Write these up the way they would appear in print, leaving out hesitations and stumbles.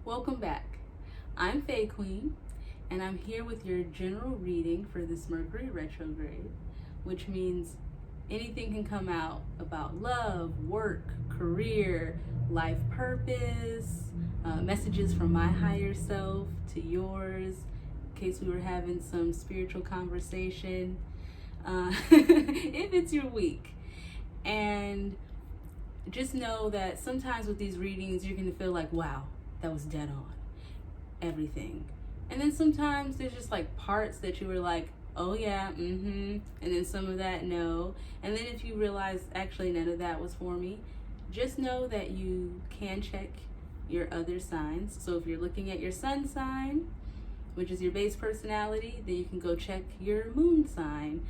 Welcome back. I'm faequeen, and I'm here with your general reading for this Mercury retrograde, which means anything can come out about love, work, career, life purpose, messages from my higher self to yours, in case we were having some spiritual conversation, if it's your week. And just know that sometimes with these readings, you're going to feel like, wow, that was dead on, everything. And then sometimes there's just like parts that you were like, oh yeah, and then some of that, no. And then if you realize actually none of that was for me, just know that you can check your other signs. So if you're looking at your sun sign, which is your base personality, then you can go check your moon sign,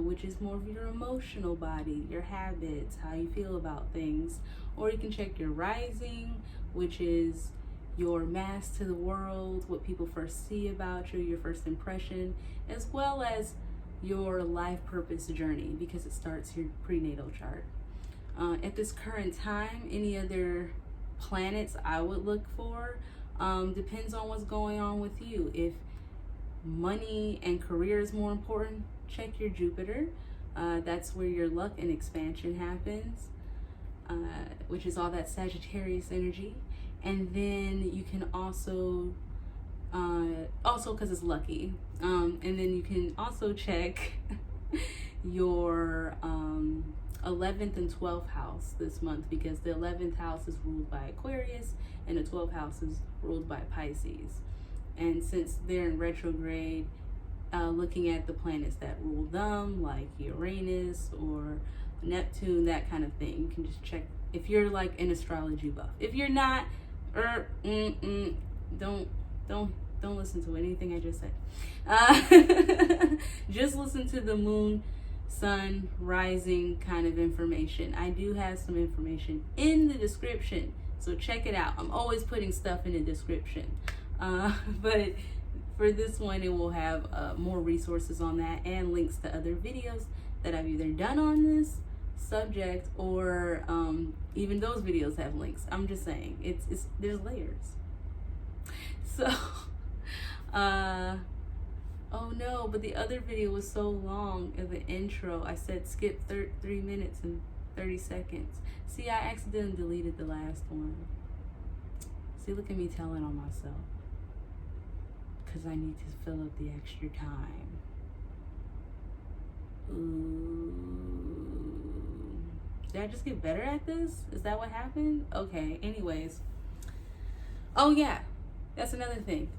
which is more of your emotional body, your habits, how you feel about things. Or you can check your rising, which is your mask to the world, what people first see about you, your first impression, as well as your life purpose journey, because it starts your prenatal chart. At this current time, any other planets I would look for depends on what's going on with you. If money and career is more important, check your Jupiter. That's where your luck and expansion happens, which is all that Sagittarius energy. And then you can also because it's lucky, and then you can also check your 11th and 12th house this month, because the 11th house is ruled by Aquarius and the 12th house is ruled by Pisces. And since they're in retrograde, looking at the planets that rule them, like Uranus or Neptune, that kind of thing, you can just check if you're like an astrology buff. If you're not, don't listen to anything I just said. Just listen to the moon, sun, rising kind of information. I do have some information in the description, so check it out. I'm always putting stuff in the description, but for this one, it will have more resources on that and links to other videos that I've either done on this subject, or even those videos have links. I'm just saying, it's there's layers. So oh no, but the other video was so long of the intro. I said skip 3 minutes and 30 seconds. See, I accidentally deleted the last one. See, look at me telling on myself, because I need to fill up the extra time. Ooh. Did I just get better at this? Is that what happened? Okay, anyways. Oh yeah, that's another thing.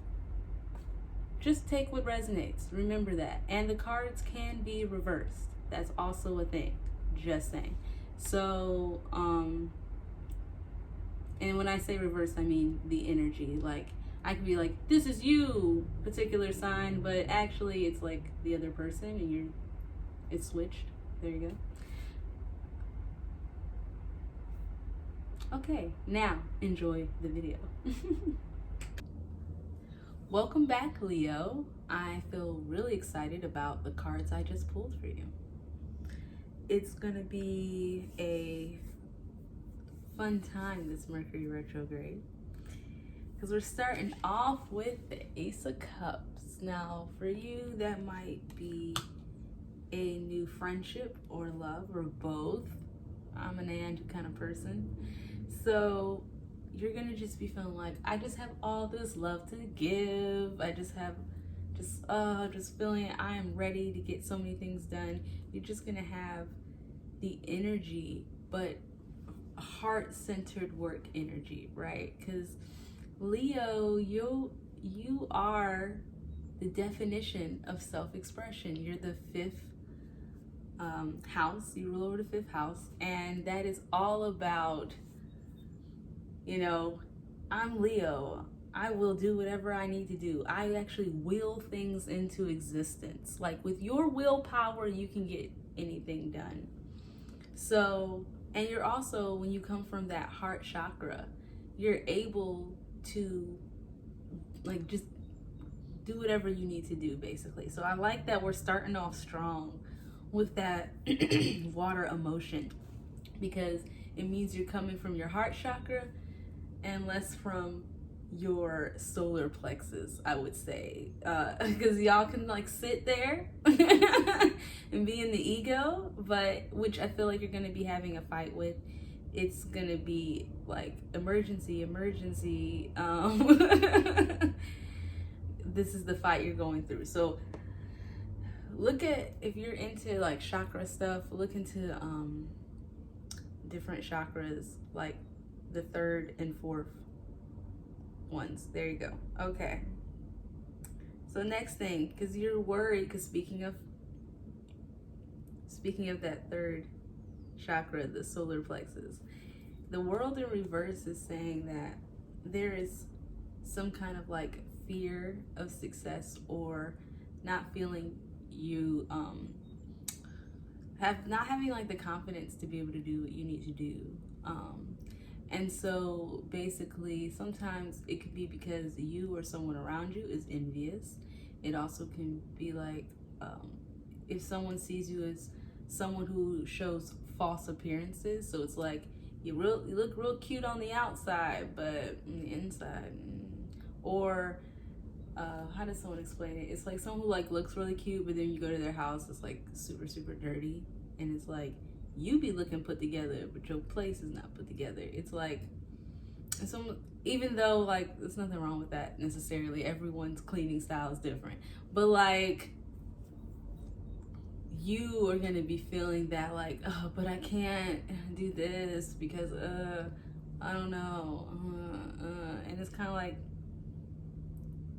Just take what resonates. Remember that. And the cards can be reversed. That's also a thing. Just saying. So, and when I say reverse, I mean the energy. Like, I could be like, this is you, particular sign, but actually it's like the other person and it's switched. There you go. Okay, now enjoy the video. Welcome back, Leo. I feel really excited about the cards I just pulled for you. It's gonna be a fun time, this Mercury retrograde, because we're starting off with the Ace of Cups. Now, for you, that might be a new friendship or love or both. I'm an and kind of person. So you're gonna just be feeling like, I just have all this love to give. I just have just feeling I am ready to get so many things done. You're just gonna have the energy, but heart-centered work energy, right? Because Leo, you are the definition of self-expression. You're the 5th house. You rule over the 5th house, and that is all about, I'm Leo. I will do whatever I need to do. I actually will things into existence. Like, with your willpower, you can get anything done. So, and you're also, when you come from that heart chakra, you're able to like just do whatever you need to do, basically. So I like that we're starting off strong with that water emotion, because it means you're coming from your heart chakra and less from your solar plexus, I would say, because y'all can like sit there and be in the ego, but which I feel like you're going to be having a fight with. It's going to be like emergency. This is the fight you're going through. So look at, if you're into like chakra stuff, look into different chakras, like the third and fourth ones. There you go. Okay. So next thing, because you're worried, because speaking of that third chakra, the solar plexus, the world in reverse is saying that there is some kind of like fear of success, or not feeling you not having like the confidence to be able to do what you need to do. And so basically sometimes it could be because you or someone around you is envious. It also can be like if someone sees you as someone who shows false appearances, so it's like you look real cute on the outside, but on the inside, or how does someone explain it? It's like someone who like looks really cute, but then you go to their house, it's like super dirty, and it's like you be looking put together, but your place is not put together. It's like, and some, even though like there's nothing wrong with that necessarily, everyone's cleaning style is different, but like you are gonna be feeling that like, oh, but I can't do this because I don't know, and it's kind of like,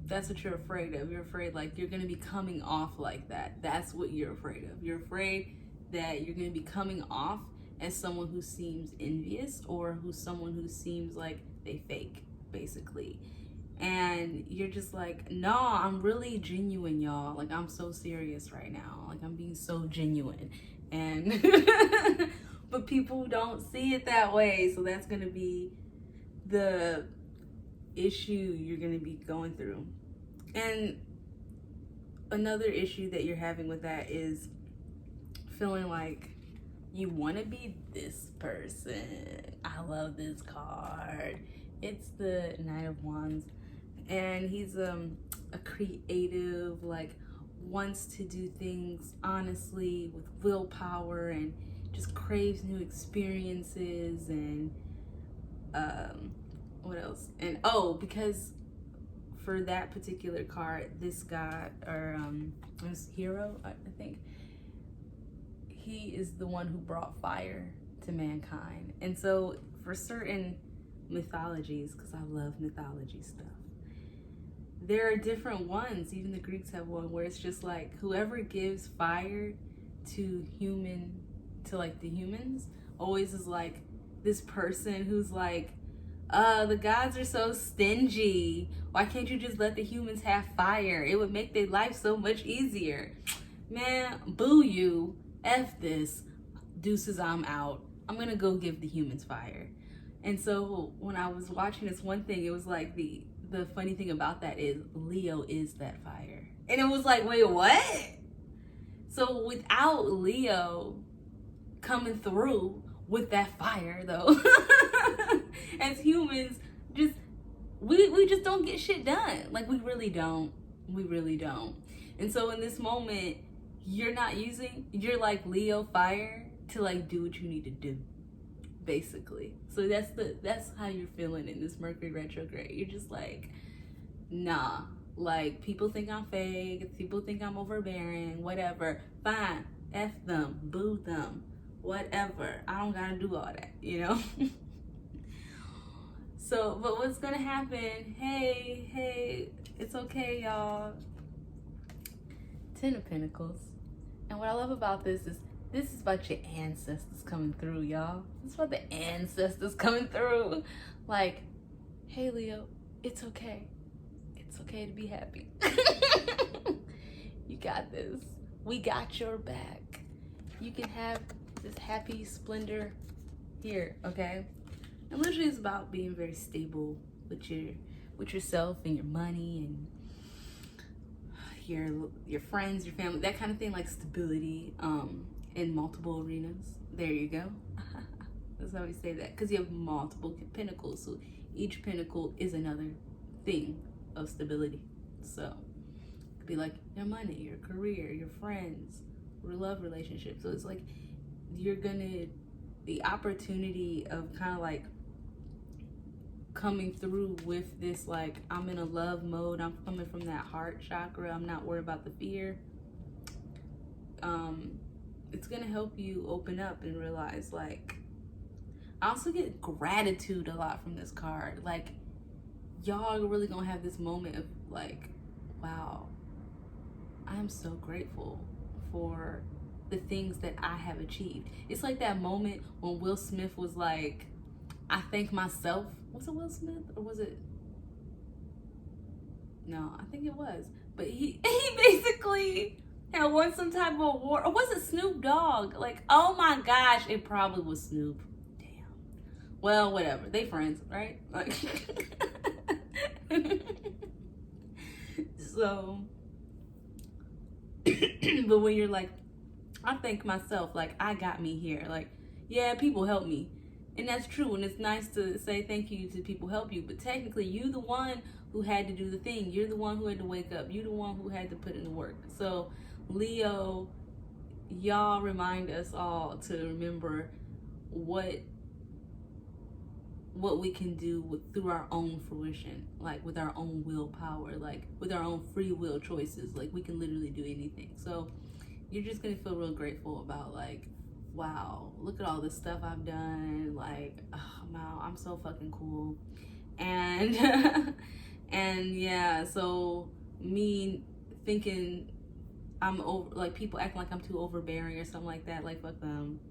that's what you're afraid of. You're afraid like you're gonna be coming off like that. That's what you're afraid of. You're afraid that you're gonna be coming off as someone who seems envious, or someone who seems like they fake, basically. And you're just like, no, I'm really genuine, y'all. Like, I'm so serious right now. Like, I'm being so genuine. And but people don't see it that way. So that's gonna be the issue you're gonna be going through. And another issue that you're having with that is feeling like you want to be this person. I love this card. It's the Knight of Wands, and he's a creative, like wants to do things honestly with willpower, and just craves new experiences. And what else? And because for that particular card, this guy, or this hero, I think, he is the one who brought fire to mankind. And so for certain mythologies, because I love mythology stuff, there are different ones. Even the Greeks have one where it's just like whoever gives fire to the humans always is like this person who's like, the gods are so stingy. Why can't you just let the humans have fire? It would make their life so much easier. Man, boo you. F this. Deuces, I'm out. I'm gonna go give the humans fire. And so when I was watching this one thing, it was like the funny thing about that is Leo is that fire. And it was like, wait, what? So without Leo coming through with that fire though, as humans, just we just don't get shit done. Like, we really don't. And so in this moment, you're like Leo fire to like do what you need to do, basically. So that's how you're feeling in this Mercury retrograde. You're just like, nah, like people think I'm fake, people think I'm overbearing, whatever. Fine, F them, boo them, whatever. I don't gotta do all that, you know? So, but what's gonna happen? Hey, it's okay, y'all. 10 of Pentacles. And what I love about this is about your ancestors coming through, y'all. It's about the ancestors coming through. Like, hey, Leo, it's okay. It's okay to be happy. You got this. We got your back. You can have this happy splendor here, okay? And literally it's about being very stable with yourself and your money and your friends, your family, that kind of thing, like stability in multiple arenas. There you go. That's how we say that, because you have multiple pentacles, so each pentacle is another thing of stability. So it could be like your money, your career, your friends, your love relationship. So it's like you're gonna, the opportunity of kind of like coming through with this, like, I'm in a love mode, I'm coming from that heart chakra, I'm not worried about the fear. It's gonna help you open up and realize, like, I also get gratitude a lot from this card. Like, y'all are really gonna have this moment of like, wow, I'm so grateful for the things that I have achieved. It's like that moment when Will Smith was like, I thank myself. Was it Will Smith or was it? No, I think it was. But he basically had won some type of award. Or was it Snoop Dogg? Like, oh my gosh, it probably was Snoop. Damn. Well, whatever. They friends, right? Like, so, but when you're like, I thank myself, like, I got me here. Like, yeah, people help me. And that's true, and it's nice to say thank you to people who help you, but technically you're the one who had to do the thing. You're the one who had to wake up. You're the one who had to put in the work. So Leo, y'all remind us all to remember what we can do through our own fruition, like with our own willpower, like with our own free will choices. Like, we can literally do anything. So you're just gonna feel real grateful about, like, wow, look at all this stuff I've done. Like, oh, wow, I'm so fucking cool. And and yeah, so me thinking I'm over, like, people acting like I'm too overbearing or something like that, like, fuck them.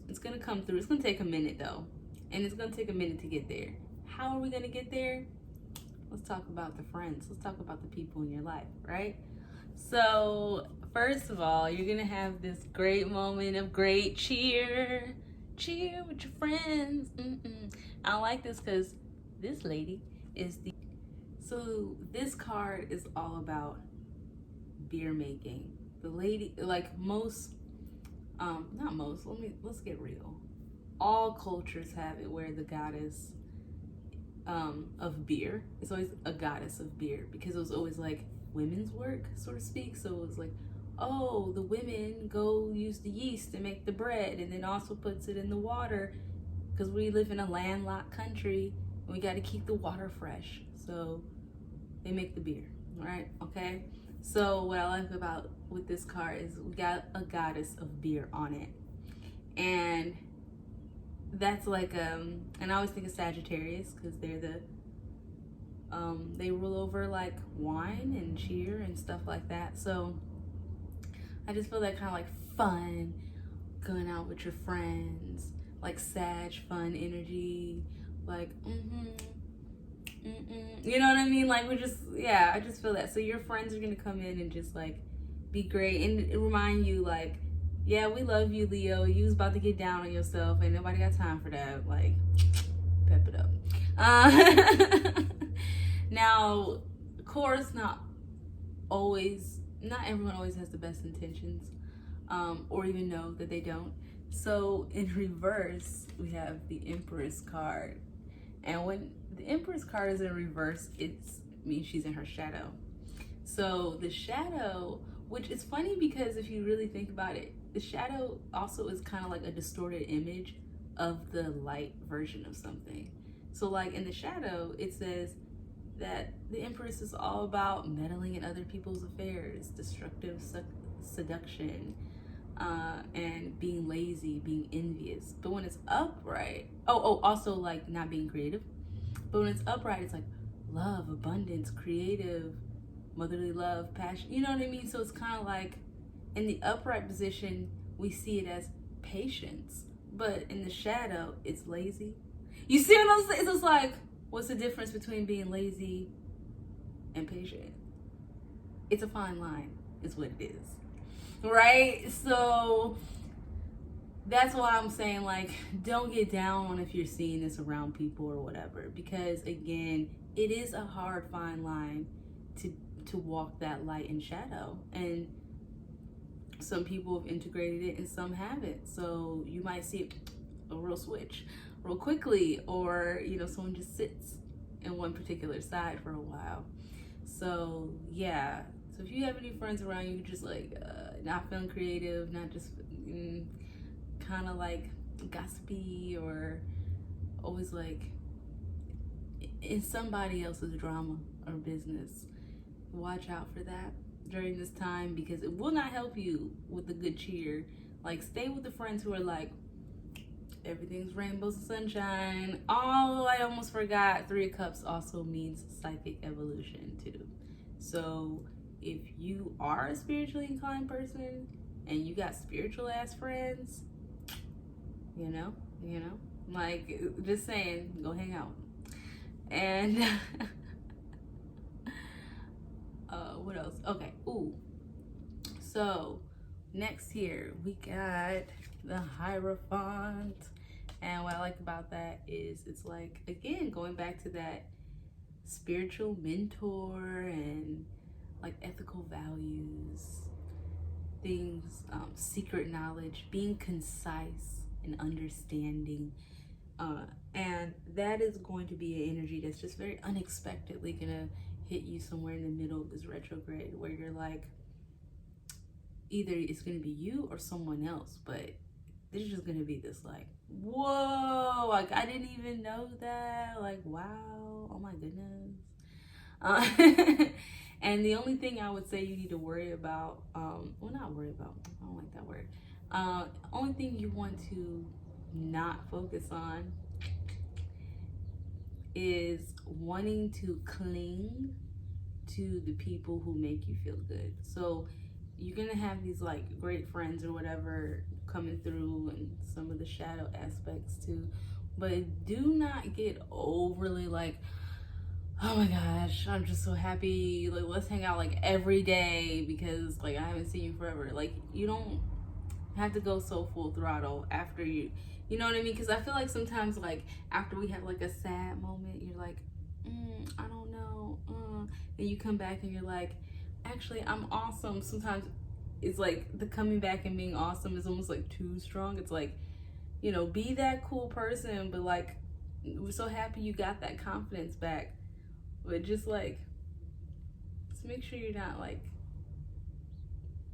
It's gonna come through. It's gonna take a minute though, and it's gonna take a minute to get there. How are we gonna get there? Let's talk about the friends. Let's talk about the people in your life, right? So first of all, you're gonna have this great moment of great cheer with your friends. I like this because this lady is the, so this card is all about beer making. The lady, like most, not most, let's get real. All cultures have it where the goddess of beer is always a goddess of beer, because it was always like women's work, so to speak. So it was like, oh, the women go use the yeast to make the bread, and then also puts it in the water, because we live in a landlocked country and we got to keep the water fresh. So they make the beer, right? Okay. So what I like about with this card is we got a goddess of beer on it, and that's like and I always think of Sagittarius because they're the they rule over like wine and cheer and stuff like that. So I just feel that kind of like fun, going out with your friends, like Sag fun energy, like you know what I mean? Like, we're just, yeah, I just feel that. So your friends are gonna come in and just like be great and remind you, like, yeah, we love you, Leo. You was about to get down on yourself, ain't nobody got time for that. Like, pep it up. Now, of course, not everyone always has the best intentions, or even know that they don't. So in reverse, we have the Empress card. And when the Empress card is in reverse, it means she's in her shadow. So the shadow, which is funny because if you really think about it, the shadow also is kind of like a distorted image of the light version of something. So like in the shadow, it says that the Empress is all about meddling in other people's affairs, destructive seduction, and being lazy, being envious. But when it's upright, also like not being creative. But when it's upright, it's like love, abundance, creative, motherly love, passion. You know what I mean? So it's kind of like in the upright position, we see it as patience. But in the shadow, it's lazy. You see what I'm saying? It's just like, what's the difference between being lazy and patient? It's a fine line, is what it is. Right? So that's why I'm saying, like, don't get down on if you're seeing this around people or whatever, because again, it is a hard fine line to walk that light and shadow, and some people have integrated it and some haven't. So you might see a real switch real quickly, or you know, someone just sits in one particular side for a while. So yeah, so if you have any friends around you just like not feeling creative, not just kind of like gossipy or always like in somebody else's drama or business, watch out for that during this time, because it will not help you with the good cheer. Like, stay with the friends who are like, everything's rainbows and sunshine. Oh, I almost forgot, 3 of Cups also means psychic evolution too. So if you are a spiritually inclined person and you got spiritual ass friends, you know, like, just saying, go hang out. And what else? Okay, so next here we got the Hierophant. And what I like about that is it's like, again, going back to that spiritual mentor and like ethical values, things, secret knowledge, being concise and understanding. And that is going to be an energy that's just very unexpectedly gonna hit you somewhere in the middle of this retrograde, where you're like, either it's gonna be you or someone else, but there's just gonna be this like, whoa, like I didn't even know that, like, wow, oh my goodness. And the only thing I would say you need to worry about, well, not worry about, I don't like that word. Only thing you want to not focus on is wanting to cling to the people who make you feel good. So you're gonna have these like great friends or whatever coming through, and some of the shadow aspects too, but do not get overly like, oh my gosh, I'm just so happy, like let's hang out like every day because like I haven't seen you forever. Like, you don't have to go so full throttle after you know what I mean? Because I feel like sometimes like after we have like a sad moment, you're like, I don't know, and you come back and you're like, actually I'm awesome. Sometimes it's like the coming back and being awesome is almost like too strong. It's like, you know, be that cool person, but like, we're so happy you got that confidence back, but just like, just make sure you're not like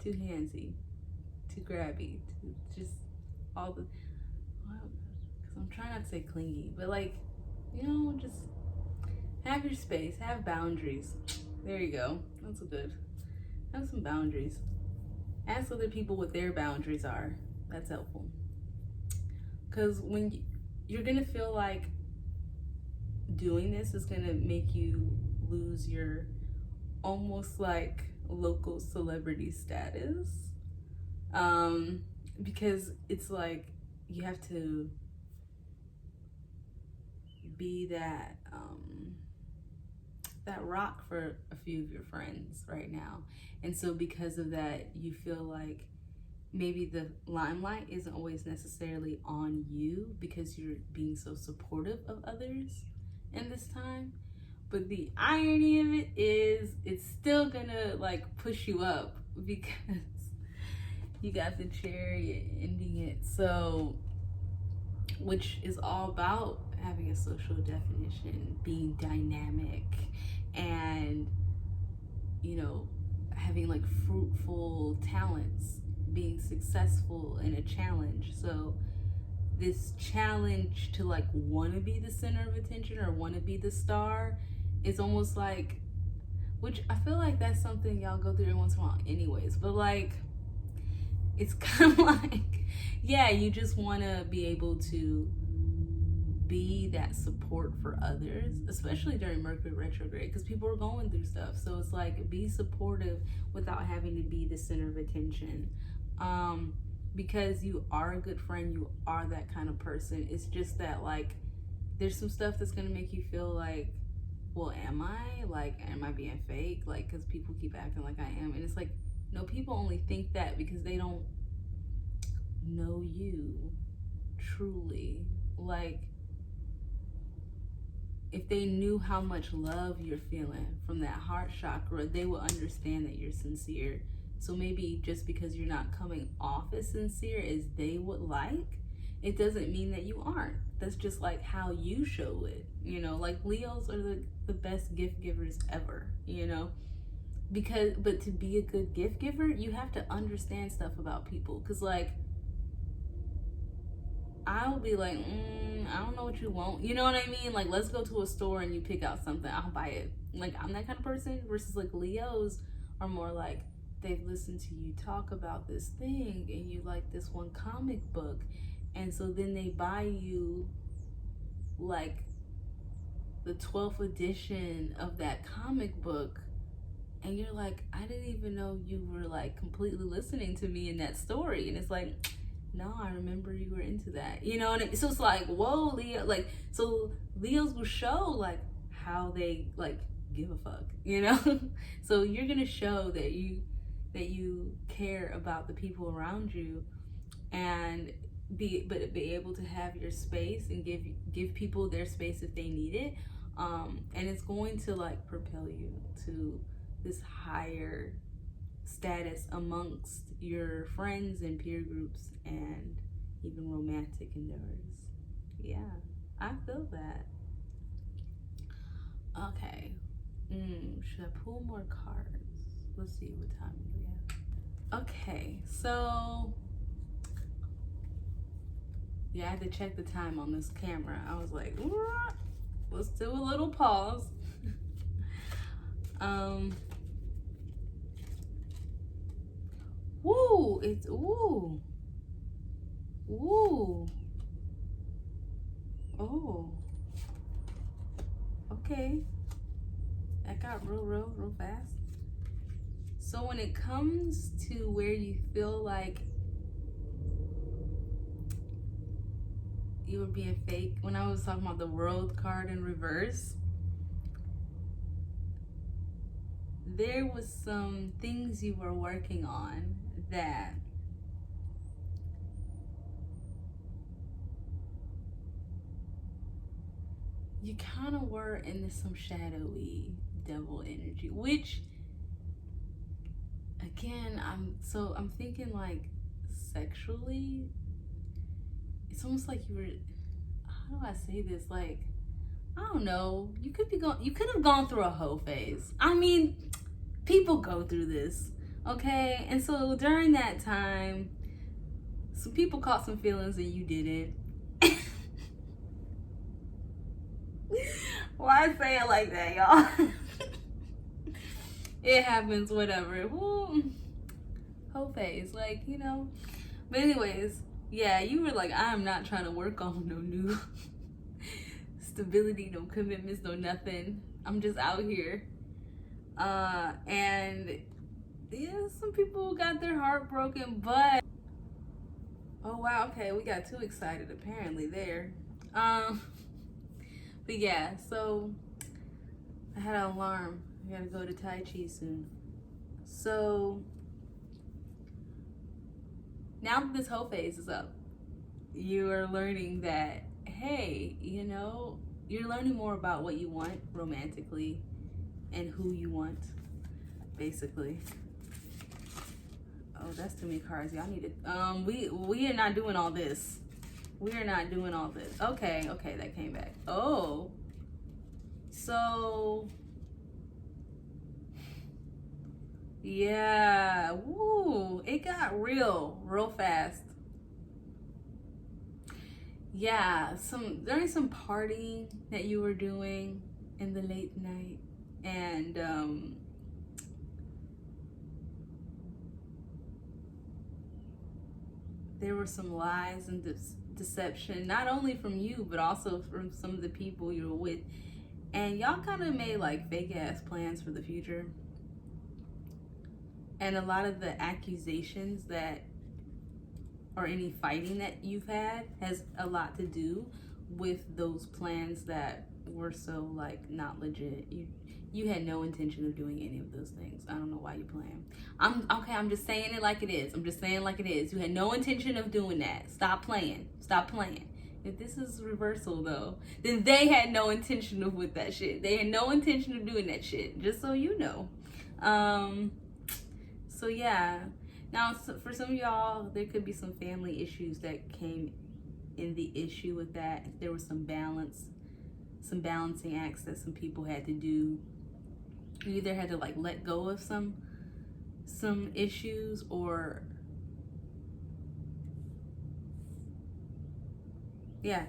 too handsy, too grabby, too just all the, because I'm trying not to say clingy, but like, you know, just have your space, have boundaries. There you go. That's good. Have some boundaries. Ask other people what their boundaries are. That's helpful. Because when you're gonna feel like doing this is gonna make you lose your almost like local celebrity status. Because it's like you have to be that that rock for a few of your friends right now. And so because of that, you feel like maybe the limelight isn't always necessarily on you because you're being so supportive of others in this time. But the irony of it is it's still gonna like push you up because you got the Chariot ending it. So, which is all about having a social definition, being dynamic, and, you know, having like fruitful talents, being successful in a challenge. So this challenge to like want to be the center of attention or want to be the star is almost like, which I feel like that's something y'all go through every once in a while anyways, but like, it's kind of like, yeah, you just want to be able to be that support for others, especially during Mercury retrograde, because people are going through stuff. So it's like, be supportive without having to be the center of attention, because you are a good friend, you are that kind of person. It's just that like there's some stuff that's gonna make you feel like, well, am I being fake, like, because people keep acting like I am. And it's like, no, people only think that because they don't know you truly. Like, if they knew how much love you're feeling from that heart chakra, they will understand that you're sincere. So maybe just because you're not coming off as sincere as they would like, it doesn't mean that you aren't. That's just like how you show it, you know. Like Leos are the best gift givers ever, you know. But to be a good gift giver, you have to understand stuff about people. Because like, I'll be like, I don't know what you want. You know what I mean? Like, let's go to a store and you pick out something. I'll buy it. Like, I'm that kind of person. Versus like Leos are more like, they've listened to you talk about this thing and you like this one comic book. And so then they buy you like the 12th edition of that comic book. And you're like, I didn't even know you were like completely listening to me in that story. And it's like, no, I remember you were into that. You know, and so it's like, whoa, Leo. Like, so Leos will show like how they like give a fuck, you know? So you're gonna show that you care about the people around you, and be able to have your space and give people their space if they need it. And it's going to like propel you to this higher status amongst your friends and peer groups and even romantic endeavors. Yeah, I feel that. Okay. Should I pull more cards? Let's see what time we have. Okay, so yeah, I had to check the time on this camera. I was like, let's do a little pause. Woo, it's woo. Oh. Okay. That got real fast. So when it comes to where you feel like you were being fake, when I was talking about the World card in reverse, there was some things you were working on that you kind of were into some shadowy devil energy, which again, I'm thinking like sexually, it's almost like you were, how do I say this? Like, I don't know, you could have gone through a hoe phase. I mean, people go through this, okay? And so during that time, some people caught some feelings and you didn't. Why say it like that, y'all? It happens, whatever. Woo. Hoe phase, like, you know. But anyways, yeah, you were like, I am not trying to work on no new stability, no commitments, no nothing. I'm just out here. And yeah, some people got their heart broken, but oh wow, okay, we got too excited apparently there. But yeah, so I had an alarm. I gotta go to Tai Chi soon. So now that this whole phase is up, you are learning that, hey, you know, you're learning more about what you want romantically and who you want, basically. Oh, that's too many cards. Y'all need to, we are not doing all this. We are not doing all this. Okay, that came back. Oh, so yeah, woo, it got real fast. Yeah, during some partying that you were doing in the late night, and there were some lies and deception, not only from you, but also from some of the people you were with. And y'all kind of made like fake ass plans for the future. And a lot of the accusations that, or any fighting that you've had, has a lot to do with those plans that were so like not legit. You had no intention of doing any of those things. I don't know why you playing. I'm just saying it like it is. I'm just saying it like it is. You had no intention of doing that. Stop playing. If this is reversal though, then they had no intention of with that shit. They had no intention of doing that shit. Just so you know. So yeah. Now, for some of y'all, there could be some family issues that came in the issue with that. There was some balancing acts that some people had to do. You either had to like let go of some issues, or yeah,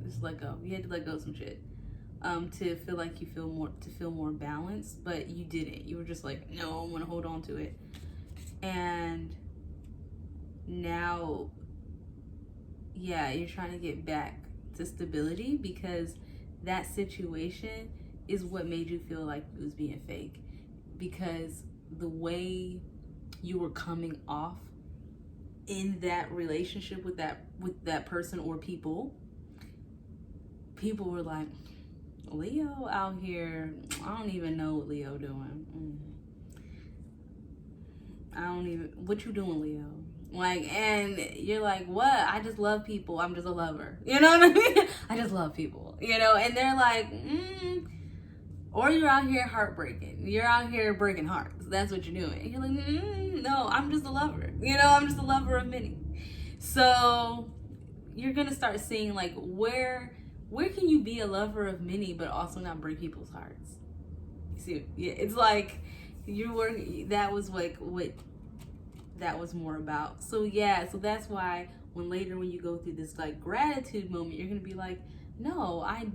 just let go. You had to let go of some shit to feel like you feel more balanced, but you didn't. You were just like, no, I want to hold on to it. And now, yeah, you're trying to get back to stability because that situation is what made you feel like it was being fake, because the way you were coming off in that relationship with that person or people were like, Leo out here, I don't even know what Leo doing. What you doing, Leo? Like, and you're like, what? I just love people. I'm just a lover. You know what I mean? I just love people, you know? And they're like, or you're out here heartbreaking. You're out here breaking hearts. That's what you're doing. And you're like, no, I'm just a lover. You know, I'm just a lover of many. So you're going to start seeing like, where can you be a lover of many, but also not break people's hearts? You see, yeah, it's like that was like what that was more about. So yeah, so that's why when you go through this like gratitude moment, you're gonna be like, no, I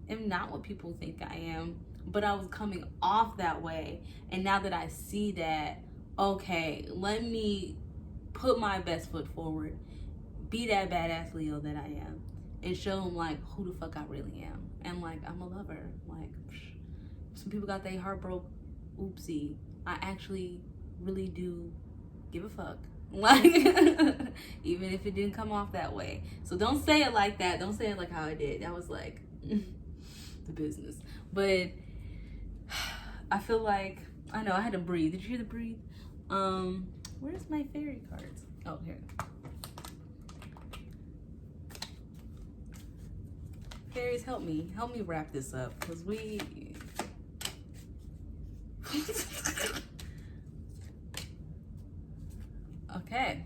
am not what people think I am, but I was coming off that way, and now that I see that, okay, let me put my best foot forward, be that badass Leo that I am, and show them like who the fuck I really am, and like I'm a lover. Like, some people got their heart broke. Oopsie, I actually really do give a fuck, like even if it didn't come off that way. So don't say it like that. Don't say it like how I did. That was like the business. But I feel like, I know I had to breathe. Did you hear the breathe? Where's my fairy cards? Oh, here. Fairies, help me wrap this up, because we okay.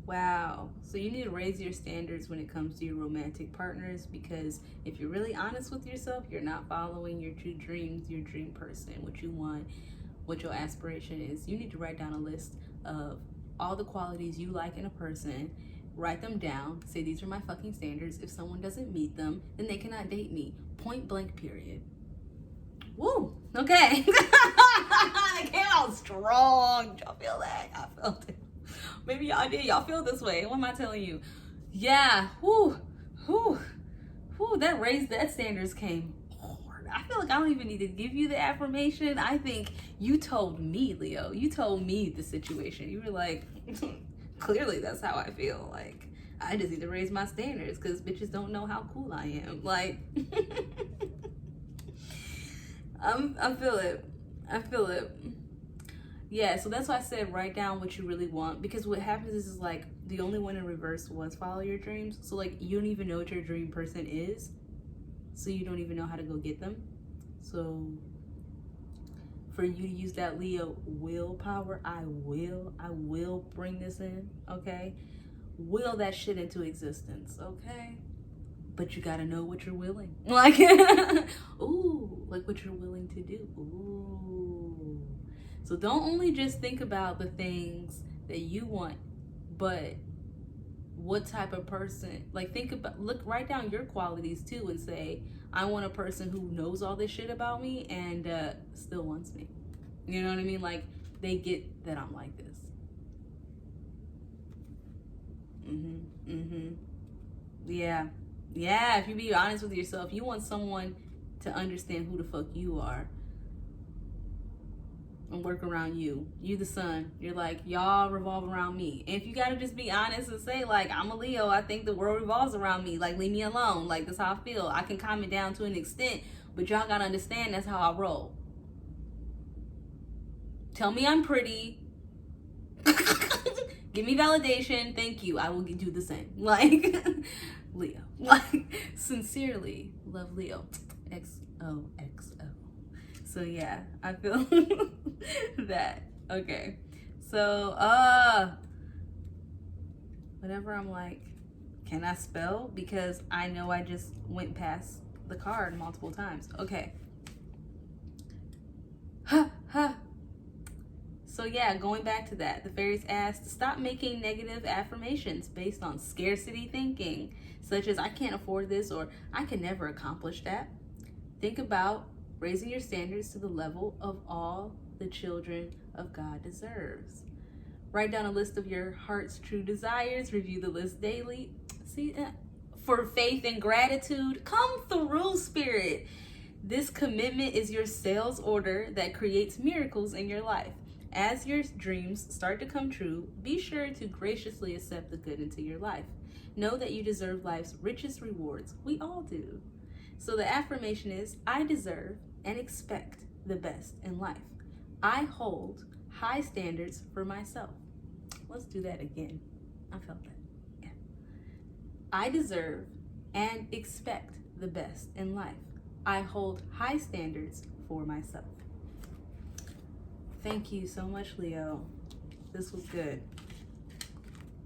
Wow. So you need to raise your standards when it comes to your romantic partners, because if you're really honest with yourself, you're not following your true dreams, your dream person, what you want, what your aspiration is. You need to write down a list of all the qualities you like in a person. Write them down. Say, these are my fucking standards. If someone doesn't meet them, then they cannot date me. Point blank, period. Woo! Okay. It came out strong. Y'all feel that? I felt it. Maybe y'all did. Y'all feel this way. What am I telling you? Yeah. Whoo. That standards came hard. I feel like I don't even need to give you the affirmation. I think you told me, Leo. You told me the situation. You were like, clearly that's how I feel. Like, I just need to raise my standards because bitches don't know how cool I am. Like, I feel it. Yeah, so that's why I said write down what you really want, because what happens is like the only one in reverse was follow your dreams. So like you don't even know what your dream person is, so you don't even know how to go get them. So for you to use that Leo willpower, I will bring this in, okay? Will that shit into existence, okay? But you gotta know what you're willing. Like, ooh, like what you're willing to do. Ooh. So don't only just think about the things that you want, but what type of person, like write down your qualities too and say, I want a person who knows all this shit about me and still wants me. You know what I mean? Like, they get that I'm like this. Yeah, if you be honest with yourself, you want someone to understand who the fuck you are and work around you. You the sun. You're like, y'all revolve around me. And if you gotta just be honest and say, like, I'm a Leo, I think the world revolves around me. Like, leave me alone. Like, that's how I feel. I can calm it down to an extent, but y'all gotta understand that's how I roll. Tell me I'm pretty. Give me validation. Thank you. I will do the same. Like, Leo. Like, sincerely, love Leo. XOXO. So yeah, I feel that. Okay. So whenever I'm like, can I spell? Because I know I just went past the card multiple times. Okay. Ha ha. So yeah, going back to that, the fairies asked, stop making negative affirmations based on scarcity thinking, such as I can't afford this or I can never accomplish that. Think about raising your standards to the level of all the children of God deserves. Write down a list of your heart's true desires. Review the list daily. See, for faith and gratitude, come through, Spirit. This commitment is your sales order that creates miracles in your life. As your dreams start to come true, be sure to graciously accept the good into your life. Know that you deserve life's richest rewards. We all do. So the affirmation is, I deserve and expect the best in life. I hold high standards for myself. Let's do that again. I felt that. Yeah. I deserve and expect the best in life. I hold high standards for myself. Thank you so much, Leo. This was good.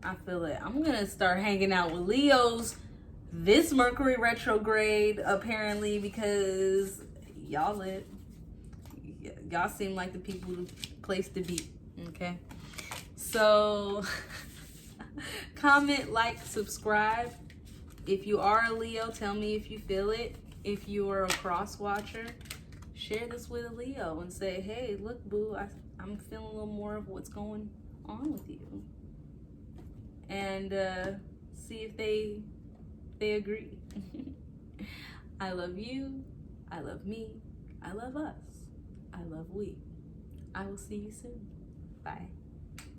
I feel it. I'm going to start hanging out with Leos this Mercury retrograde, apparently, because y'all lit. Y'all seem like the people, place to be. Okay. So, comment, like, subscribe. If you are a Leo, tell me if you feel it. If you are a cross watcher, share this with a Leo and say, hey, look, boo, I'm feeling a little more of what's going on with you. And see if they agree. I love you. I love me. I love us. I love we. I will see you soon. Bye.